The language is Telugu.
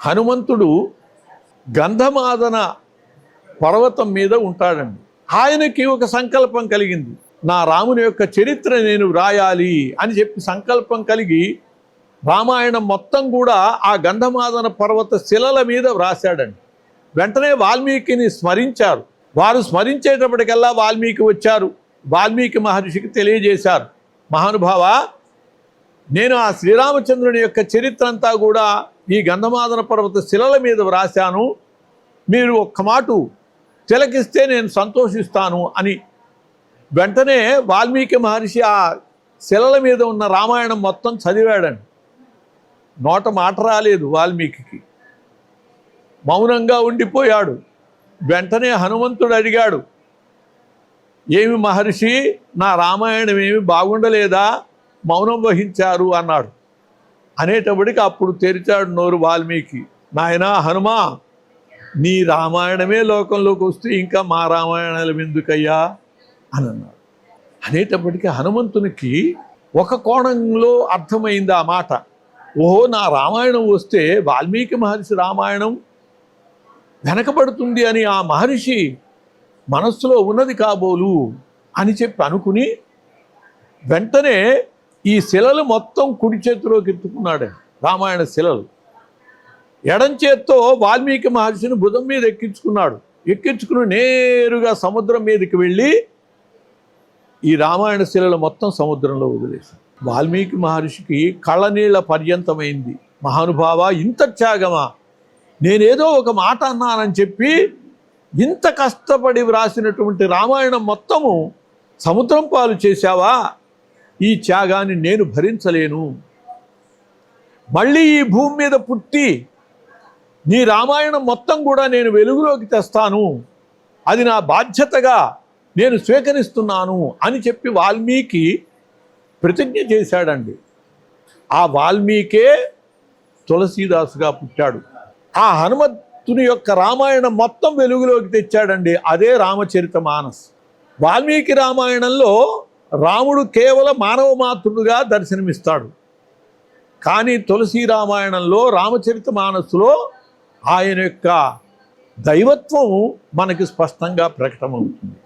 హనుమంతుడు గంధమాదన పర్వతం మీద ఉంటాడండి. ఆయనకి ఒక సంకల్పం కలిగింది, నా రాముని యొక్క చరిత్ర నేను వ్రాయాలి అని చెప్పి సంకల్పం కలిగి రామాయణం మొత్తం కూడా ఆ గంధమాదన పర్వత శిలల మీద వ్రాశాడండి. వెంటనే వాల్మీకిని స్మరించారు. వారు స్మరించేటప్పటికల్లా వాల్మీకి వచ్చారు. వాల్మీకి మహర్షికి తెలియజేశారు, మహానుభావ, నేను ఆ శ్రీరామచంద్రుని యొక్క చరిత్ర అంతా కూడా ఈ గంధమాదన పర్వత శిలల మీద వ్రాశాను, మీరు ఒక్క మాట తిలకిస్తే నేను సంతోషిస్తాను అని. వెంటనే వాల్మీకి మహర్షి ఆ శిలల మీద ఉన్న రామాయణం మొత్తం చదివాడండి. నోట మాట రాలేదు వాల్మీకి, మౌనంగా ఉండిపోయాడు. వెంటనే హనుమంతుడు అడిగాడు, ఏమి మహర్షి, నా రామాయణం ఏమి బాగుండలేదా, మౌనం వహించారు అన్నాడు. అనేటప్పటికి అప్పుడు తెరిచాడు నోరు వాల్మీకి, నాయనా హనుమా, నీ రామాయణమే లోకంలోకి వస్తే ఇంకా మా రామాయణాలు ఎందుకయ్యా అని అన్నాడు. అనేటప్పటికీ హనుమంతునికి ఒక కోణంలో అర్థమైంది ఆ మాట. ఓహో, నా రామాయణం వస్తే వాల్మీకి మహర్షి రామాయణం వెనకబడుతుంది అని ఆ మహర్షి మనస్సులో ఉన్నది కాబోలు అని చెప్పి అనుకుని వెంటనే ఈ శిలలు మొత్తం కుడి చేతిలోకి ఎత్తుకున్నాడు. రామాయణ శిలలు ఎడం చేత్తో వాల్మీకి మహర్షిని భుజం మీద ఎక్కించుకున్నాడు. ఎక్కించుకుని నేరుగా సముద్రం మీదకి వెళ్ళి ఈ రామాయణ శిలలు మొత్తం సముద్రంలో వదిలేశాడు. వాల్మీకి మహర్షికి కళ్ళనీళ్ల పర్యంతమైంది. మహానుభావ, ఇంత త్యాగమా, నేనేదో ఒక మాట అన్నానని చెప్పి ఇంత కష్టపడి వ్రాసినటువంటి రామాయణం మొత్తము సముద్రం పాలు చేశావా, ఈ త్యాగాన్ని నేను భరించలేను. మళ్ళీ ఈ భూమి మీద పుట్టి నీ రామాయణం మొత్తం కూడా నేను వెలుగులోకి తెస్తాను, అది నా బాధ్యతగా నేను స్వీకరిస్తున్నాను అని చెప్పి వాల్మీకి ప్రతిజ్ఞ చేశాడండి. ఆ వాల్మీకే తులసీదాసుగా పుట్టాడు. ఆ హనుమంతుని యొక్క రామాయణం మొత్తం వెలుగులోకి తెచ్చాడండి. అదే రామచరితమానస్. వాల్మీకి రామాయణంలో రాముడు కేవలం మానవ మాతృడుగా దర్శనమిస్తాడు. కానీ తులసి రామాయణంలో రామచరితమానస్సులో ఆయన యొక్క దైవత్వం మనకి స్పష్టంగా ప్రకటమవుతుంది.